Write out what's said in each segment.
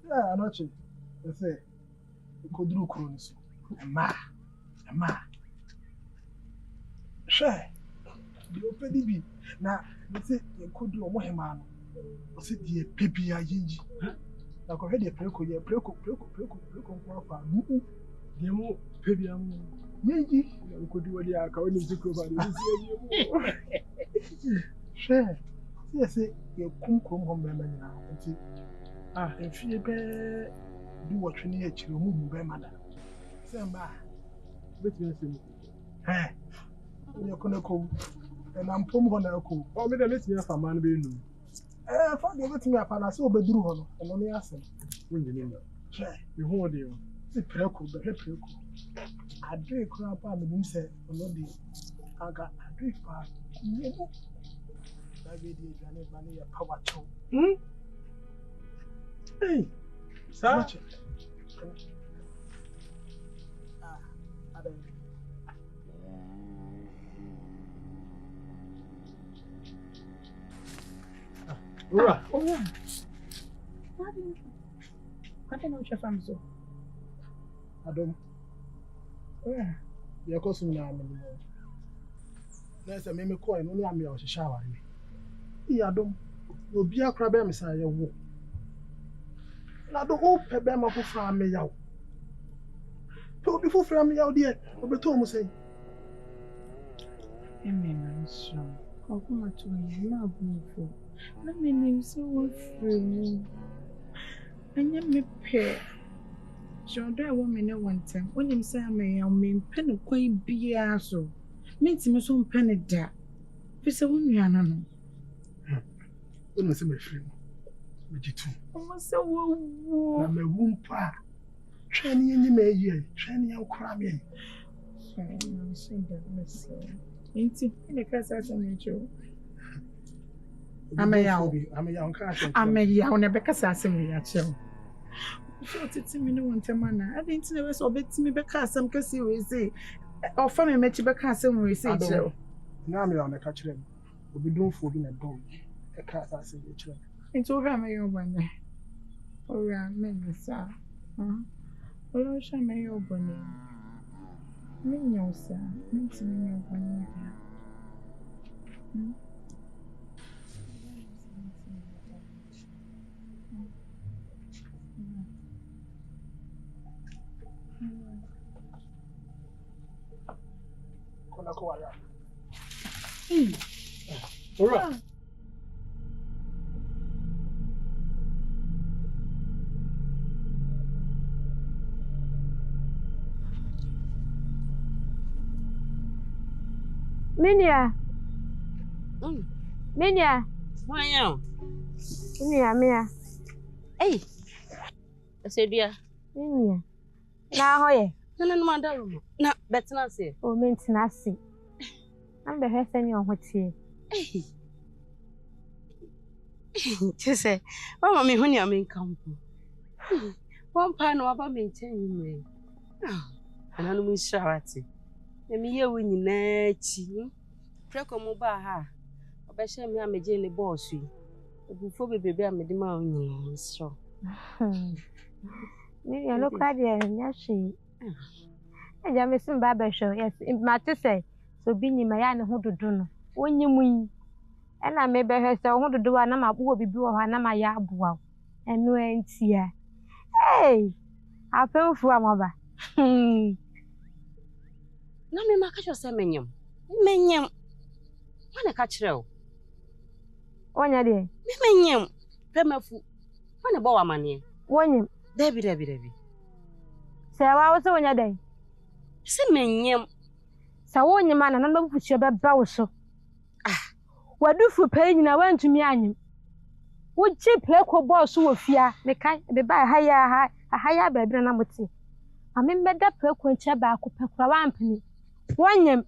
Yeah, anoche. They say, Kodru Kronis. Ma. Share. The open DB. Now, they say, you could do a Mohemano. I said, the Pepia Yinji. I could hear the Preco, Preco, the more Pepia Yinji. You could do what you are going to do. Share. Yes, you come home, Beman. Ah, if you do what you need to remove by mother. Samba, let me see. Eh, you're going to go, and I'm from Honako. Oh, let me have a man be no. For the other thing, I found us over Drew, and only ask him. When you know, you hold you. The preco, the preco. I drink crap, I mean, say, no, I got a drink for you. I did a power too. Hey, sir. Ura. Oh yeah. What do you from so? Adam. Oh yeah. You call some now, man. There's a meme coin only am your shower. Yeah, Adam. You be a crab messiah. Na do hope be ma ko fra me yaw to bi fo fra me yaw de obeto mo sei Amen so ko kuma to ni na bufo na me nim so wo free mu anya me pe jodo e wo me ne wontem onim say me yaw me mpe ne kwai bia so me ntimi so mpe ne da fi se wo nuana no ono se me free me jitu so wo na me wumpa twani nyi me yi twani yankura me na so da mess inti ne kasa sa me jo ameyaw nka ase ameyaw ne be kasa sa me ya che so titi me no wontem na ade nti na we so betimi be kasa am kasi we say o fa me mechi be kasa we say che na me yaw ne ka kire obi donfo bi na dom e kasa sa me kire It's over my own. Oh, yeah, Mensa. Oh, shall my own bonnet. Mensa, makes me your bonnet. Ura. Minya. Why Minya. Hey. I said, dear. Minya. Na hoye. No, madam. Na, better not say. O mentina si. I'm the head and your hotel. Hey. Just say, Mama, me honey, I'm in camp. One pan over maintain me. And I know charity. Let me hear when you nachi. Preco mobile ha. I bet me I'm a jelly boss. Before baby, I'm a demand. So, Maybe I look at you and yashi. I am missing barber show. Yes, it matter say. So, being in my aunt who to do no. When you win, and I may be her so who to do an ama will be blue and ama yabu. And no ain't here. Hey, I fell for a mother. Na me ma catch yourself menyam. Menyam. Wana catch real. Onya de. Me menyam. Pemafu. Wana bo amane. Wonyam. Debi. Say wa wo so onya de. Se menyam. Sa wonyam ana na no fuchie be ba wo so. Ah. Wadufu pe nyina wantumi anyim. Wo ji play ko boss wo fia. Me kai be ba haya ba bi na mote. Ame mbeda play ko nche ba ko pekura wampini. Wonyam.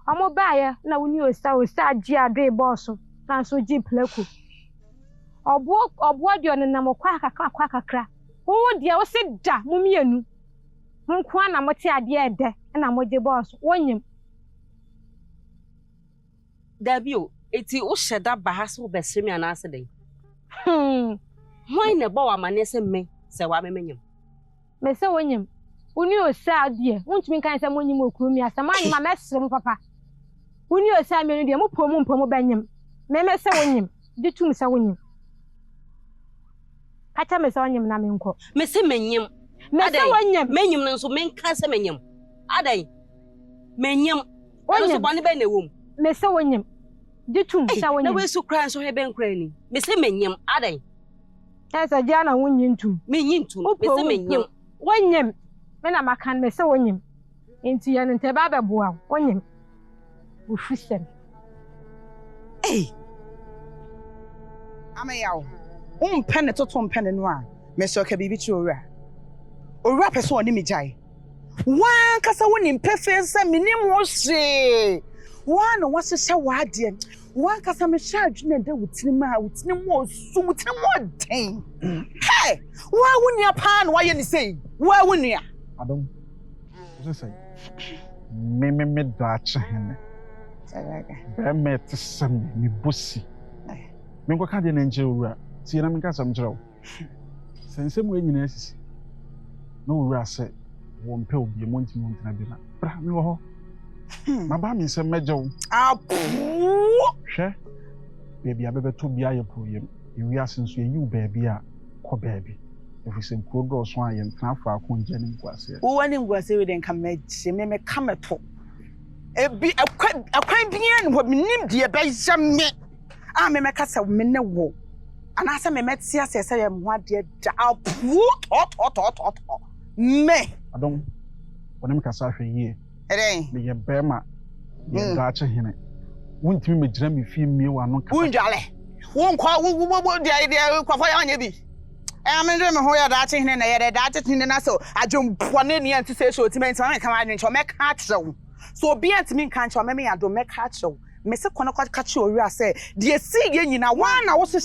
Amo baye na woni osa ji ado boss na so ji play ko. Obo de on na mokwa kakra. Wo de wo se da mumienu. Nko na mote ade ede na moje boss. Wonyam. Dabio, eti o sheda bahasa obesremi anase den. Why na ba wa mane se me se wa memenyem. Me se wonyem. Uni osa de. Wontumi kan se monyim okuru mi asama anyi ma mesre mu papa. Uni osa me no de mu pomu banyem. Me se wonyem. Di tum se wonyem. Kacha me se wonyem na me nko. Me se menyem. Me se wonyem. Menyem no so men ka se menyem. Adai. Menyem. Wonyem bone be na wom. Me se wonyem. Di tum se wonyem. Na we su kran so hebe nkran ni. Me se menyem. Adai. Esa dia na wonyi ntum. Menyi ntum. Me se menyem. Wonyem. Me na makan me se wonyem. Enti ya nte ba beboa. Wonyem. Wo fusem. Amayaw. Pen toto pen no a. Me so ka bibi chi owura. Owura pese oni me jai. Wan kasa woni mpefe se minim wo hwe. Wan no wase hye wade. Wan kasa me hye adwene da wutinim a wutinim wo sum wutinim wo den. Hey, wa woni apa na wa ye ni sei. Wa woni a. Adam. What say? Me dacha hene. Me tsam me bosi. Me ko ka de na nje owura. Ti na me ka sam kyerɛw. Sense mu enyina asisi. No owura se wo mpe obi mo ntimi ntina bi na. Bra me wo ho. Ma ba mi se mejew. Apu. Hwe. Baby abebeto bia ye proyem. Ewi asenso eyi u baabi a kɔ baabi. Ofisi mkrodo so a ye ntina fa akonje ne nkwase. Wo wani ngwase we den kamachi me kamato. Ebi akwan bia ne ho minim de be yame. A me kasa me ne wo. Ana asa me metia sese ye mo ade da apu to. Me. Adom. Wonem kasa hwe yie. Eren. Me ye bema. Ye dache hene. Wontimi megyina me fi mie wa no kasa. Wundwale. Wonkwa wo de kwafo ya anya bi. Me ho ya dache hene na ye dache hene na so adwompone ne anti se so timenti ma ka ma dwencho me ka kyerɛw. So obi antimi nka kyerɛw me ado me ka kyerɛw. Me se kono kwa ka kyerɛw wi ase de esi ye nyina wa na wo se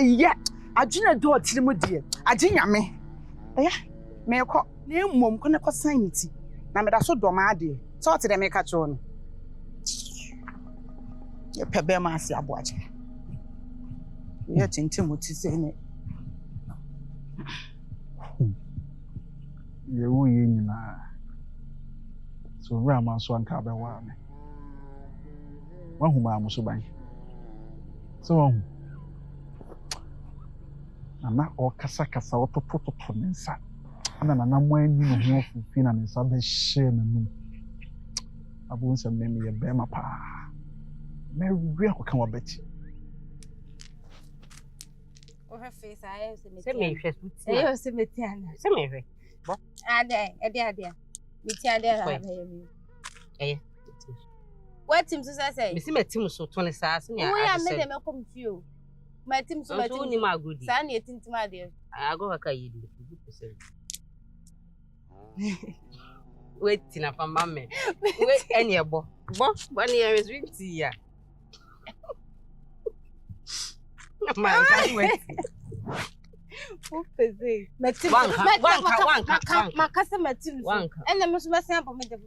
ye adwene do otirimu de agye nyame. Me kɔ na emom kono kɔ san miti na me da so do ma ade so ote de me ka kyerɛw no. Ye pebe ma ase aboaje. Ye tintim oti se ne. Ye wo ye nyina. So wura ma so anka be wa me. Wa hu ma so ban. So ana o kasa o toto nsa. Ana na mo ani no ho fufi na nsa be hye na nu. Abu nsa me ye be ma pa. Me wi akoka wa beti. O her face I se Se me hwe suti. E se meti ana. Se me hwe. Bo. Ade. Meti ade la ba ye. What team to say? Me si metim so to ne saa se ne a. Wo ya me de me kom fio. My team so metim. So ni ma agodi. Sa na etintim ade. Ago ka yi di. Wait na fa mamme. Wait eni ebo. Bo ni e reswinti ya. Man ka wait. O peze. Metim. Wanka. Makasa metim. Wanka. Ena me so be san po me de.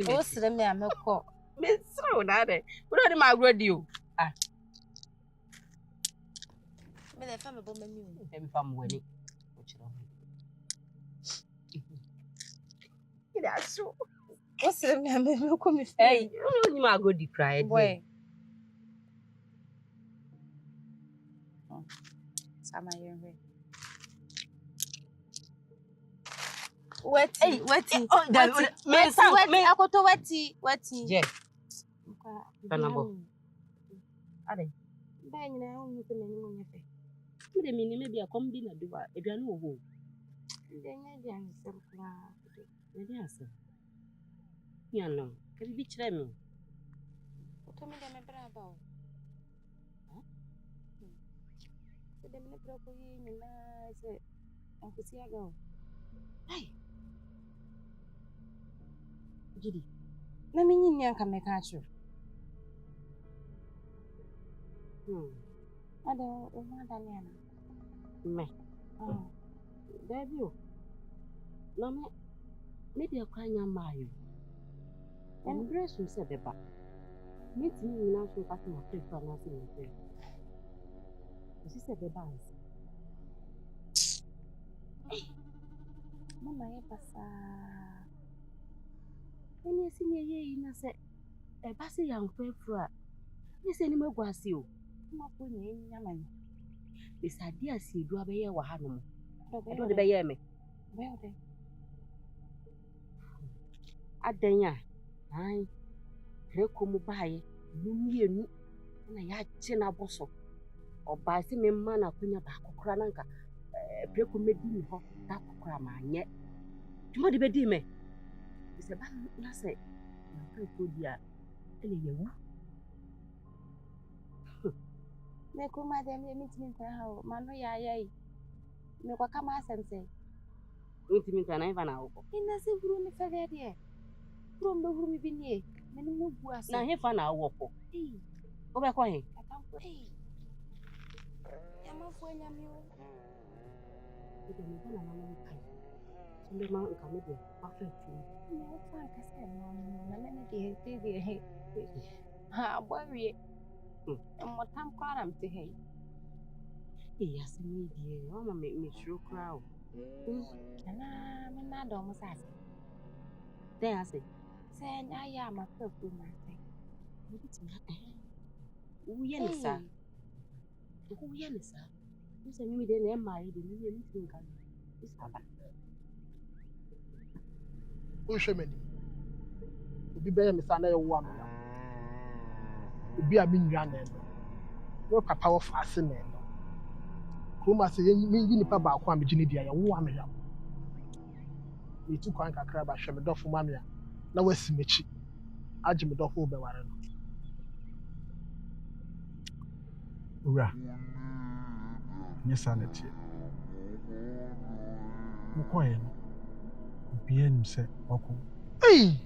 O sere me amekọ. Me sere na de. We do ma agrodi o. Ah. Me le fa me bo mami o. Me fa mo wani. O chiro. Ida so. O sere me amekọ me. Hey, o ni ma agrodi cry. Boy. Sama yenwe. Weti. Oh, weti. Akoto weti. Yeah. Kanabo. Ade. Ba nyina hu se meni mo nyefe. Me de mini me bia kom bi na do ba. Eduane wo ho. De nya dia ni se kula. Me dia se. Ya no. Ka bi kire me. To me de me bra ba o. De me bra ko yi nyina se. Ankusi aga o. Ai. Jidi. Na me nyi nyanka me ka acho. Ada o ma da ne ana. Me. Baby, no, maybe a crying on my and grace will say the back. Meet me in national party of free for nothing in prayer. She said the bands. Mama, when you see me, I said, a passy young fair for this animal was you. Not when you in Yaman. This idea see do a bear or Hanum. I don't obey me. Well, then. At Danya, I come by, no, and I had chin a bosso. Or by some man of Punya back or Crananka, Precomedi, that crammer yet. You want to be me? It's a bad lassie. My good dear. Any you Make my damn meet me how Mano ya. Make what come as and say. Meet me an Ivan out. In the same room, if I get here. From the room you've been here. Many more was now here for now. Walk. Go back on. I can't wait. I'm off when I'm you. You don't even know. The mountain come here. Perfect. No, thank I said, Mamma. Ah, worry. And what time I'm to hate. Yes, me, dear. Mamma make me sure crowd. And I'm not almost asking. There I say, I am a purple man. Who yes, sir? Who yes, sir? You say me then am I the new thing? This happened. Show me. Obi be me sana ye wo am. Obi a me nwa na no. Wo papa wo fa ase na no. Kuma se ye me yi nipa ba ko am gine dia ye wo am ya. Me tu kwan kakra ba hwe me dofo ma me a na wasi mechi. Age me dofo be ware no. Ura. Nyesa na tie. Mo koye no. Bien se wako. Hey!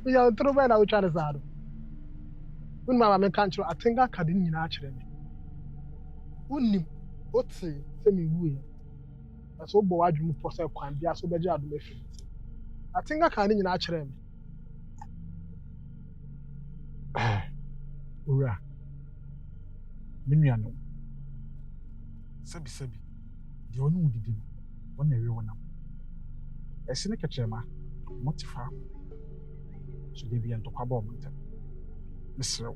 Ya tro ba na wo twa za do. Un mama me kan chiro atenga kadi nyina a kire me. Unnim oti se me wuye. Aso bo wadwum po se kwan bia so beje adom afi. Atenga kadi nyina a kire me. Ura. Minyano. Sabi. Di onu udidi no. Wona ewe wona. Esine kechema. Motifa. So de bi ento kwaba omonta. Misrew.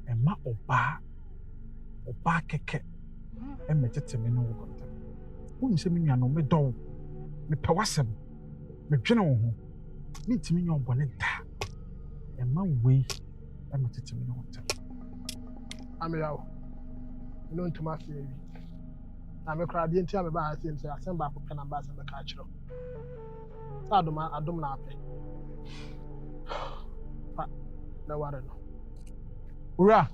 Ema oba keke. Emetete me no wogonta. Woni se minyano me don. Me pewasem. Me dwene wo ho. Me ntimi nyo bone da. Ema wei emetete me no wogonta. Amiyawo. No ntuma se ewi. Na me kra de ntia me ba ase ntia asem ba ko na ba se me ka kiro. Sa adom na ape. Pa na ware no. Ura.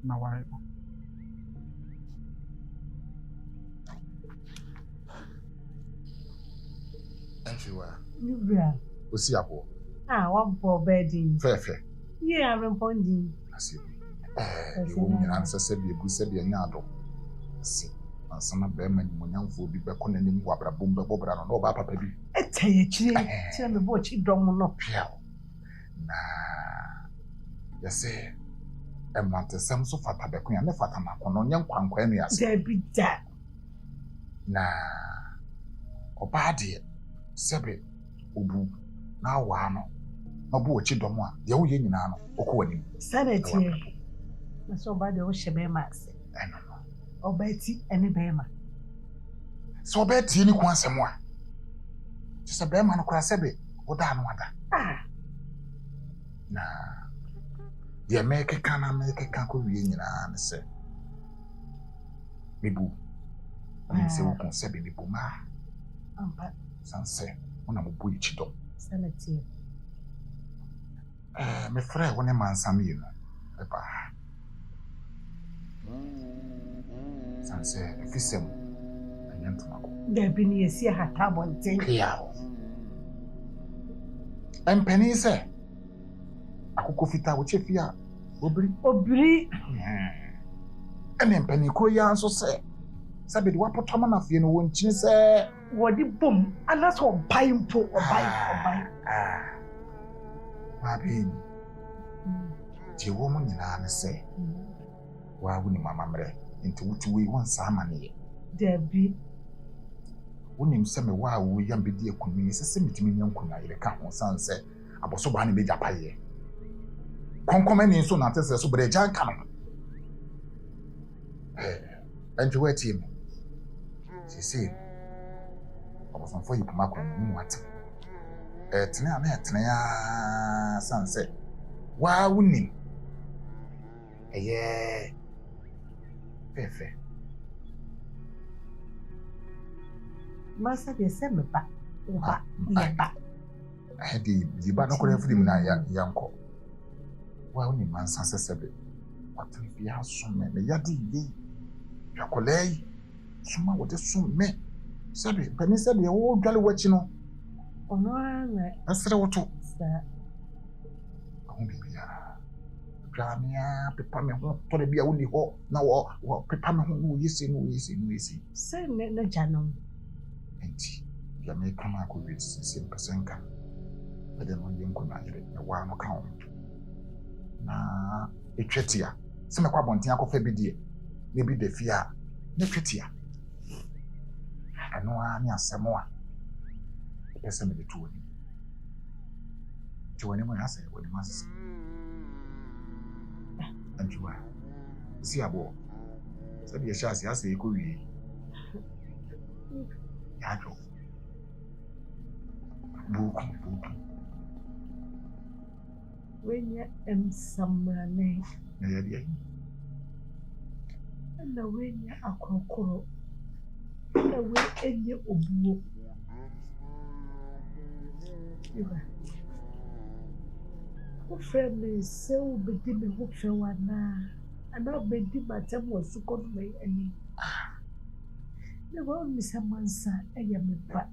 Na ware no. Nubra. Osi apo. One poor bedding. Fair. Yeah, I'm responding. I see. You woman answer said you good said you nyado. See. And some of them and Munyamfo be back on any wabra bomba bobra no ba papa bi. Tell me what you don't know. Na. You say. Emante sam so fata beku ya ne fata na kono nya nkwankwa enu ase. Debi da. Na. Obade. Sebe obu na wa no no bo chi dom a de wo ye nyina no okowani sanity na so ba de wo shebe max eno obeti ene be ma so obeti ni kwa asem a ti se be ma no kura sebe wo da no ada na de make kan ko wie nyina ne se bibu ni se wo kon sebe bibu ma ampa sanse ona mo boyi chidom sanity me frère woni mansam yi no e ba sanse efisem There be near see her tabon thing. Yeah. And Penny say, I could go fit out with Chefia. Obri. And then Penny Koya so say, Sabid Wapo Tomana, you know, when she say, what the boom, and that's what buying for or buy. My baby. The woman in Anna say, why wouldn't my mamma into which we want Samani? There be. When him say me why we young be dear could mean, it's a young kuna, the count on son said, I was so bad in the Japaye. Concomment in so not as a super giant coming. And you wait him. She said, I was on for you, Marco, what? Tena, son said, why wouldn't him? Yeah, fair. Master, they send me back. I had the banner for him now, young cop. Well, the man said, what if you have so many yadi? Yacolay, some what is so many. Sabi, Penny said the old galley watching on. Oh, no, I said, what to sir. Gramia, Pepame, for the beer only hot now, or Pepame who is in, Say, no, Janum. And Jamaica could be 6%. But then when you could not get a one account. Na, a tretia. Some of Quabontiaco Febidi, maybe the fear, no tretia. I know I'm Samoa. The person with the two. To anyone I say, what you must say. And you are. See a boy. Said your chassis, I say, could be. Yado. Book. When you am somewhere name. And the way you are crocoro. And the way any obu. You are. Who friend is so bedi me who fewana. And now bedi my time was so called me any. The one Miss Mansa, a young bat.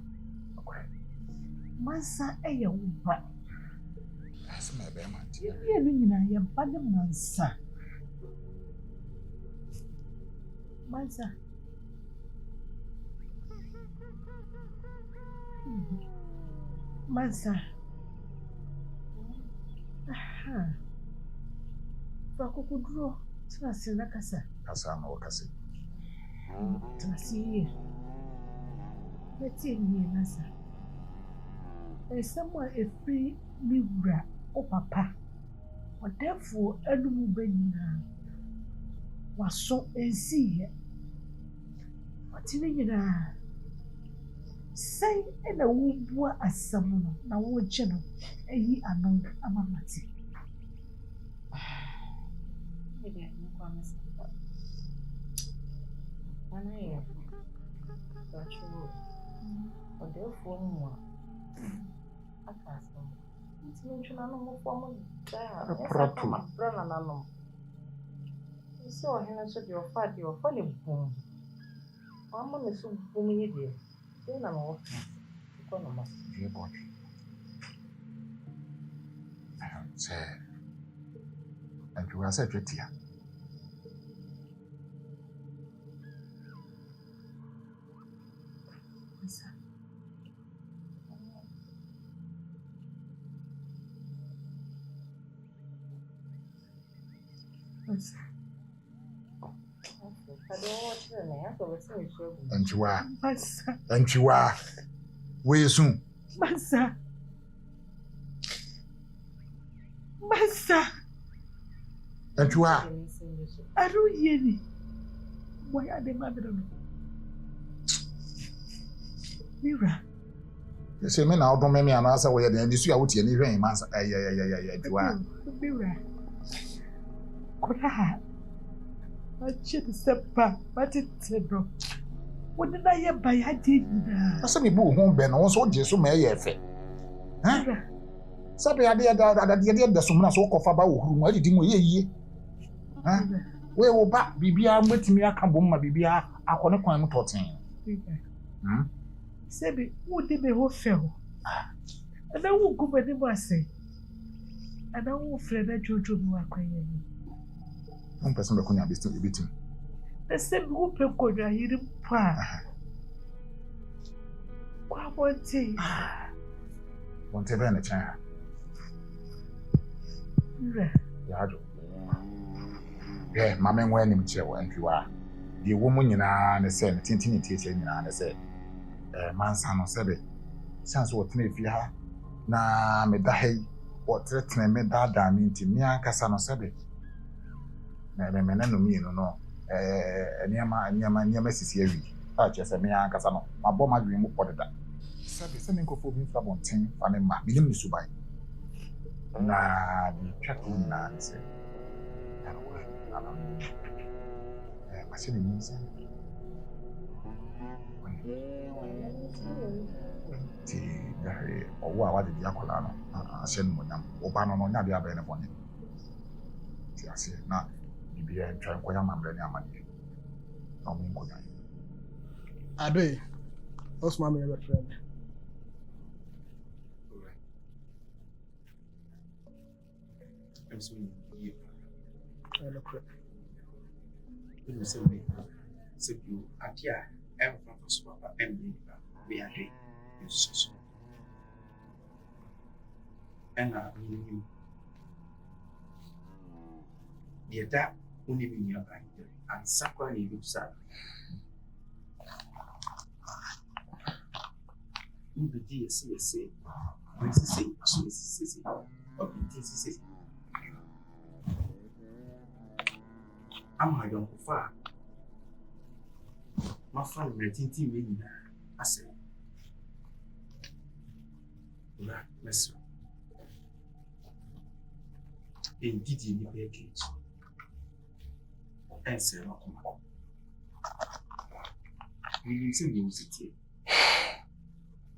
Mansa, a young bat. That's my bearman. You mean I am Paddy Mansa. Mansa. Mansa. Aha. Faku draw. Trust in the Casa. Casa, no Cassi. Trust let's see me, Nasa. There's someone a free Libra, oh papa. Or therefore, a new baby was so easy. What in say, and a womb as someone now, what channel, a ye unknown amamati. Maybe I can promise that. When I am, but you, or therefore, more. I can't say. It's mentioned no more formal there. Brother, you saw him and said your father, your funny boom. Mamma is so booming here. Then I'm off. Economist. Dear boy. Say, and you are said it here. And you are. Way soon. Massa. And you are. I don't hear me. Why are they mad? Mira. You say, men, I'll don't make me an answer where the industry out here. You answer. You are. Mira. Could I have? I should step back, but it's a bro. What did I hear by I did? I said, me boo home, Ben, also just so may have it. Huh? Sabi ade da somna so kofa ba wo huru ma didi mo ye ha we wo ba bibia matimi aka bom ma bibia akone kwan mo toten Sebi, who did me who fell? And I won't go by the mercy. And I won't fret that you do my crying. One person will be still beating. The same who could I hear him pa. What tea? Won't ever in a chair. Yado. Yeah, Mamma went him chair when you are. The woman in a said, Tintin teacher in a said, Mansan or Sebby. Sans what me if you have. Na me dahe what threaten me that damn into me and Cassano Sebby. Never meneno me no. Near Mrs. Yeri. I just a me and Cassano. My bomb dream of that. Sebby sending for me from one thing and my million to buy. Na the chatting nancy. I said, or what did Yacolano? I send Monam, Obano, not the other one. I say, now, you be a tranquil man, money. No mean good. I do. What's my friend? I'm saying, you. I look correct. When you say, you are here, I'm from Swapa, and we are doing you. And I mean you. The attack only be nearby, and Sakwa you sad. You be dear, say, when she say, so okay, this is I'm my young far. My father returned me. I said, Miss, indeed, you need a cage. And say, you say music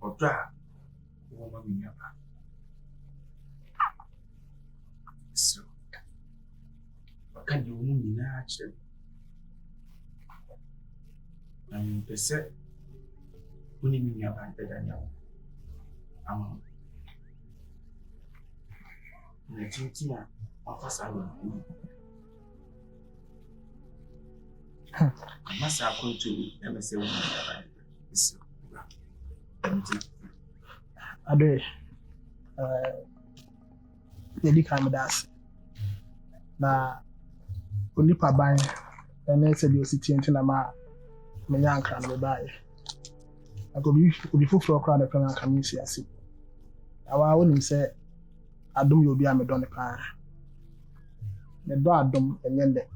or drag woman in your back. So, can you move in action? And they said, when you mean your back, better now. The duty of us are going to must have come to MSA woman. I do. Lady Camadas. Na onipa ban ene se bi ositi enti na ma me nyankra no bae agobi foforo kra na kan aka mi si ase awa wonim se adom yo bi a me do ne pa me do adom enyende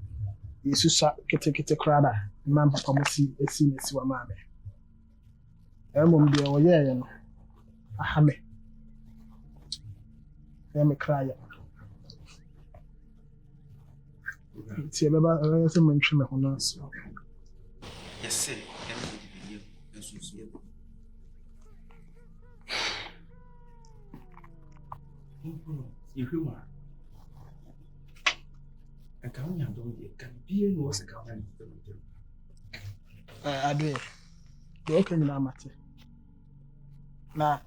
yesusa kete kra da man papa mo si esi ne si wa ma me emom de o ye no aha me me kra ya see about some mention of us. Yes, sir. You humor. I can't be a was a government. I do. The okay in Amati. Now,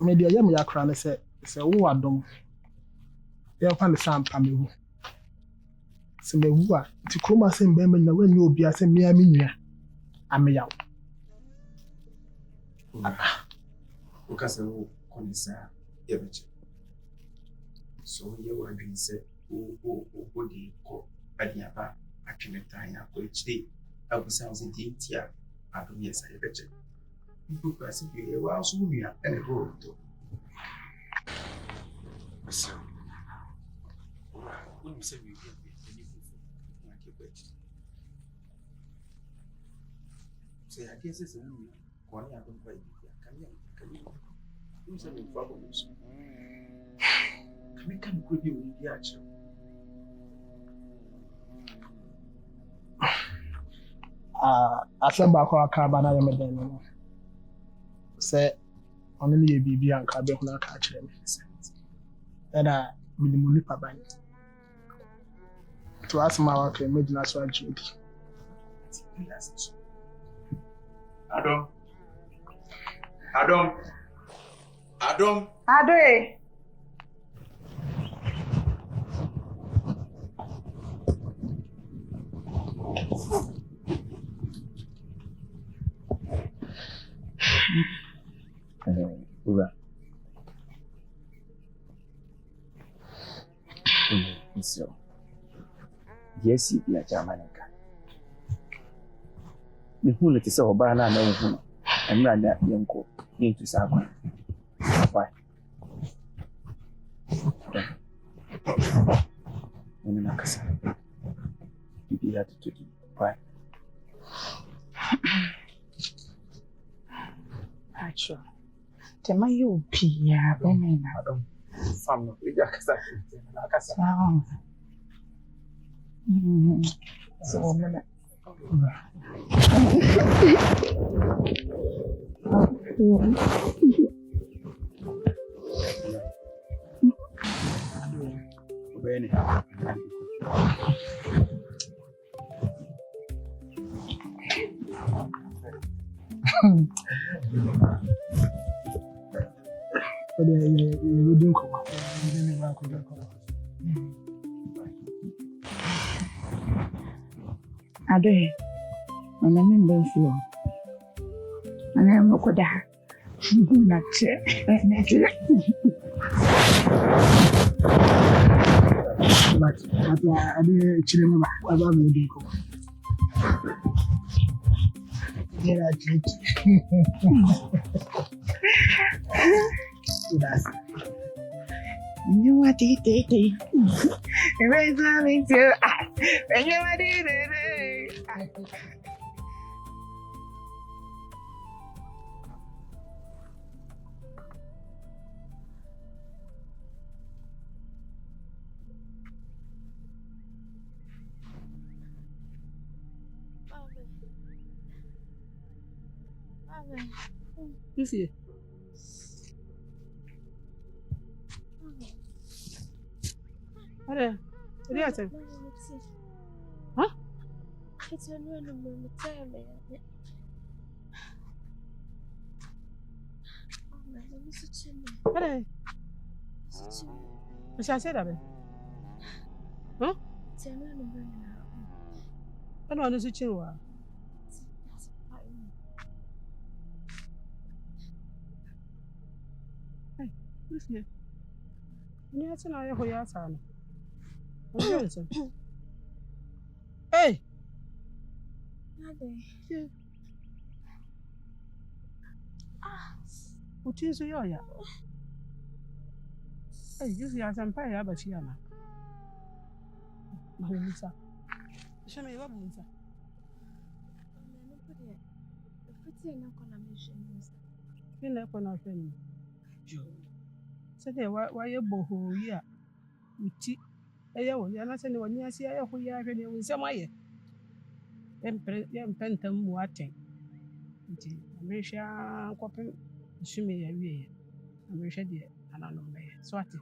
maybe a young Yakran said, who are dumb. They are the same family. Se me wu a ti kroma se mbe me na wanyi obi a se me nua ameyaw o ka se wo konisa ye beche so ye wa dwin se o body ko adiaba atwene tan ya ko echide abusa se dintia adom ye sa ye beche nko ka se ye wa so nua ene go to so o se we say I guess it's a movie. Why I don't buy it? Can you? Who's having problems? Can you be with the action? Asem ba kwa aka ba na ye meden no. Se ono ne ye bibi anka be huna aka kire me. Ena minimum ni pa ban. To asma wa ke medina so agidi. Adam. Ade. Ura. So, yes, you are Germanica. The whole it is so bad, I know, and ran that young cook into Saba. Why? In an accent, you be that to do. Why? Actually, the my you be a woman. Some we got so woman. Ade, and I'm in Benfield. And I'm not good at not but I didn't chill about me. Yeah, I did. You what it is. Every time it's you. When you what it is. Lucy. What are you saying? Huh? It's a new time. What are you? What said of it? Huh? I don't know what you are. Hey, listen. You have to know who you are. Hey! What is your ya? Hey, you see, I'm paying about you. Melissa. Show me what Melissa. You never know anything. So, why you boho here? Uti. Ayo, you're not saying when you see a who you are in some way. Pentum watching.Amisha coping, assuming a way. Amisha dear, and I know me. Swati.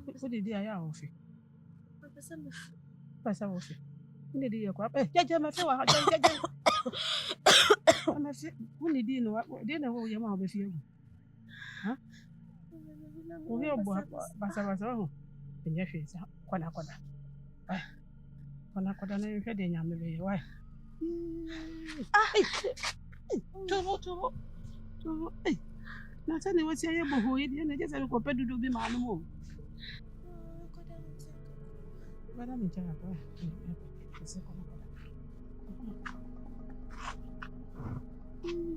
What did I offer? Pass off. When did you crop? Judge, my fellow, when did you know what dinner will your mouth with you? Huh? We are Bassavas, and your face, Quanacoda. Quanacoda, and you're heading on the way. Why? Not only was I able who it and I just have compared to be my animal. But I'm in charge.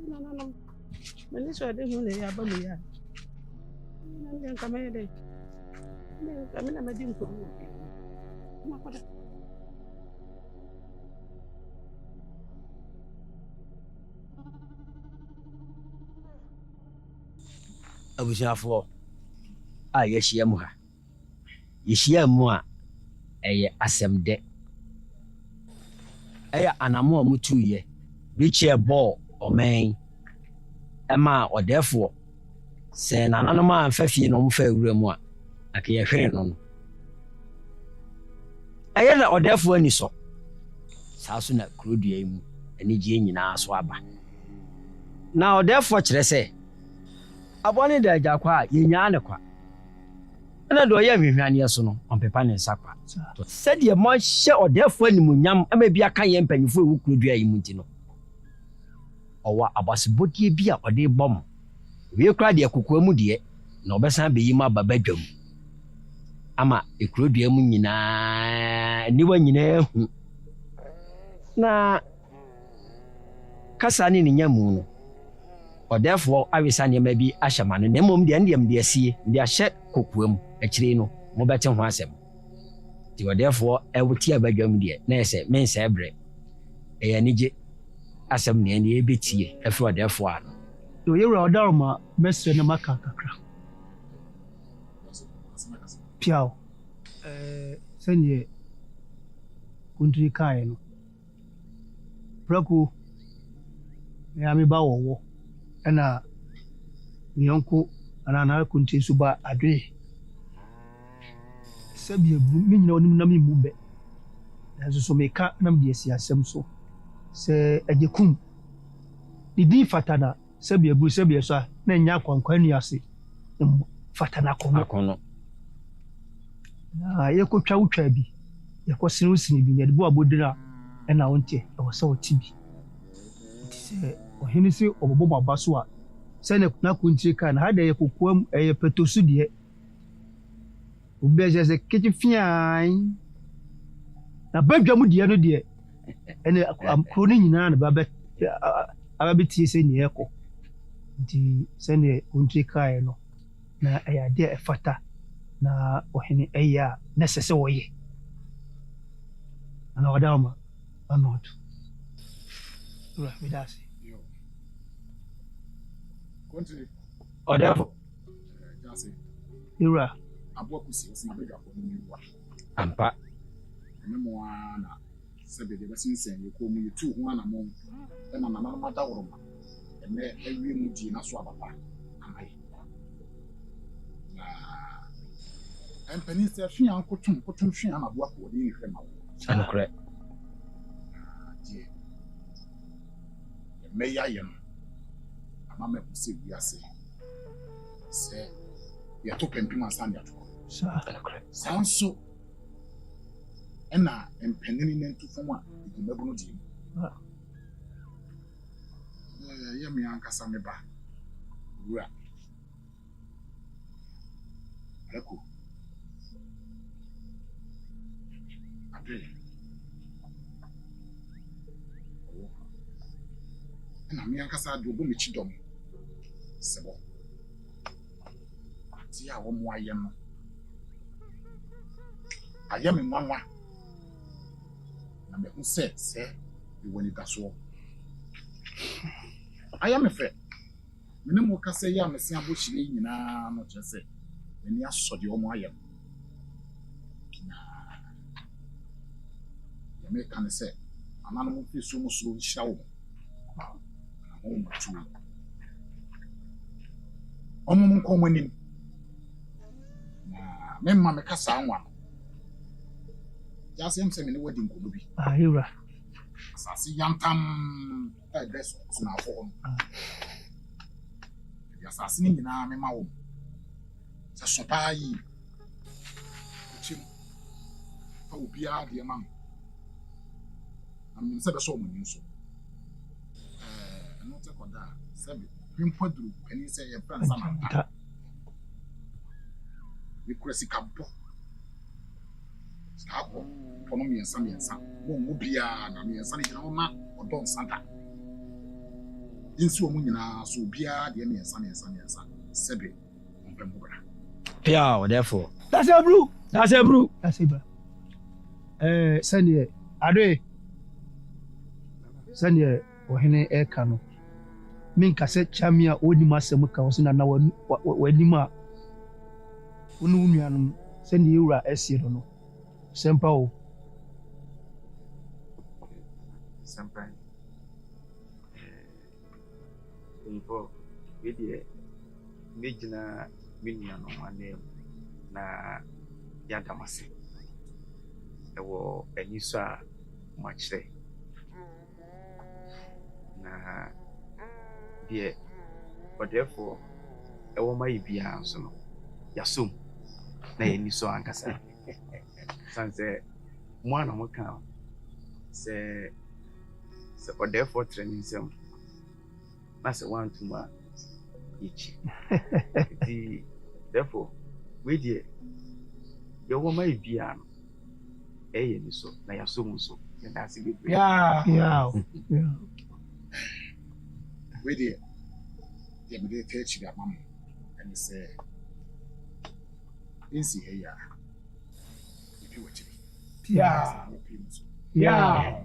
No. When this was the only above me. I'm coming here. I'm in a medium for you. Abusuafoɔ a yɛahyia mu ha. Yɛhyia mu a ɛyɛ asɛmdɛ. Ɛyɛ anamo a mutuyɛ. Bikyɛ bɔɔ ɔman. Ɛma ɔdɛfoɔ. Sɛ nananom a mfa fie na ɔmfa awura mu a akɛyɛhwere no no. Ɛyɛ na ɔdɛfoɔ ani sɔ. saa so na kuro dua yi mu anigye nyinaa so aba na ɔdɛfoɔ kyerɛ sɛ abɔne da agya kwa a yɛnyaa ne kwa ɛna deɛ ɔyɛ nhwehwaneɛ so no ɔmpepa ne nsa kwa sɛdeɛ mɔhyɛ ɔdɛfoɔ animuonyam ama bi aka yɛ mpanyimfo ɛwɔ kuro dua yi mu nti no ɔwɔ abasebɔdeɛ bi a ɔde bɔ mo wie kora deɛ kokoa mu deɛ na ɔbɛsan bɛyi mu aba badwam ama ekuro dua mu nyinaa niwa nyinaa hu na kasa ne nyamu no ɔdɛfoɔ awesa nneɛma bi ahyɛ ma no na mmom deɛ ndɛm deɛ sie de ahyɛ kokoa mu akyire no mobɛte ho asɛm nti ɔdɛfoɔ ɛwote abadwam deɛ na yɛ sɛ mensɛ brɛ ɛyɛ anigye asɛm ne ɛne ɛbɛtie ɛfiri ɔdɛfoɔ a no yɛwura ɔdaroma mɛsrɛ no maka kakra piaw sɛneɛ kontiri kaeɛ no prako mea meba wɔwɔ ɛna meyɔnko anaa kontiri so ba adwene sɛbi aburu me nyina ɔnim na memmu bɛ nanso so meka na mede asi asɛm so sɛ agye kum ne din fata na sɛbi aburu sɛbi ɛso a na ɛnya akwankwa ni ase fata na akɔno na yɛkɔtwa wotwa bi yɛkɔsene wosene bi yɛde bo abɔdiri a ɛna wonteɛ ɛwɔ sɛ wɔte bi nti sɛ ɔhene sɛ ɔbɔbɔ mo aba so a sɛ na kontiri ka na ha deɛ yɛkɔkoa mu ɛyɛ pɛtɔ so deɛ obi ɛhyɛ sɛ kekye fian na badwa mu deɛ no deɛ ɛne kuro no nyinaa na abɛtie sɛ neɛ ɛkɔ nti sɛneɛ kontiri kaeɛ no na ɛyɛ adeɛ ɛfata na ɔhene ɛyɛ a na ɛsɛ sɛ wɔyɛ ana ɔda ma anɔɔto wura meda ase ɔdɛfo wura ampa na sɛbe deɛ bɛsensɛn yɛkɔ mu yɛtu ho anammɔn ɛna nananom adaworo ma ɛnɛ awie mu die na so ababa amayɛ na mpanin sɛ hwea nkotom hwea na boa kɔ wɔde nhwɛ ma wo anokorɛ deɛ mɛyɛ ayɛ no ama mɛpo sɛ wiase sɛ yɛto pɛmpem ansa ne ato saa nso ɛna mpanin no nto fam a ɛdi mɛbo no deɛ mu yɛ me ankasa me ba wura Reko Adre ɛna me ankasa de obo me chi dɔm sɛbɔ ti a wɔn ayɛ no ayɛ me nwanwa na me hu sɛ ɛwɔ ni da so ayɛ me fɛ me ne mo kasa yi a me se abo hyire nyinaa no kyerɛ sɛ ani asɔ de wɔn ayɛ na ya me kan sɛ ananom fi so mo so hyia wo na mo matu ɔmo mo nkɔ mo anim na me mma me kasa anwa no ya sɛ me ne wadi nkɔmɔ bi ayura asase yantam ɛdɛ so na afɔ hɔ ya asase ne nyinaa me ma wo sɛ so paa yi kyim fa obiara deɛ ma na me sɛ bɛ so ɔmo nim so ɛno tɛ kɔda sɛ me mpo duru pani sɛ yɛ plan sama ta me kura sika bɔ akɔ ɔno mmiɛnsa mo mo bia na mmiɛnsa ne gyina na ɔdɔ nsanta nsi wɔn nyinaa so bia deɛ mmiɛnsa sɛbe ɔmpɛ mo bra pia ɔdɛfo that's a bro sɛneɛ adoe sɛneɛ ɔhene ɛka no menka sɛ kyame a ɔnim asɛm ka wɔ so na w'anim a wo ne wo nuanom sɛneɛ ɛwura ɛsie no no Sempa o. Sempa. Info, video, Mijina, Minion on name, na Yadamasi. There were a new much say, deɛ ɔdɛɛfoɔ ɛwɔ ma yɛ biara nso no yɛasom na yɛni so ankasa san sɛ mo a na moka sɛ ɔdɛɛfoɔ trɛ ne nsɛm na sɛ woantom a yɛkyi nti therefore wei deɛ yɛwɔ ma yɛ biara no ɛyɛ ni so na yɛasom so yɛda ase bebree wei deɛ deɛ mede ka akyiri ama mo ɛne sɛ ɛnsi ha yi a ɛpi wɔkyiri Yeah.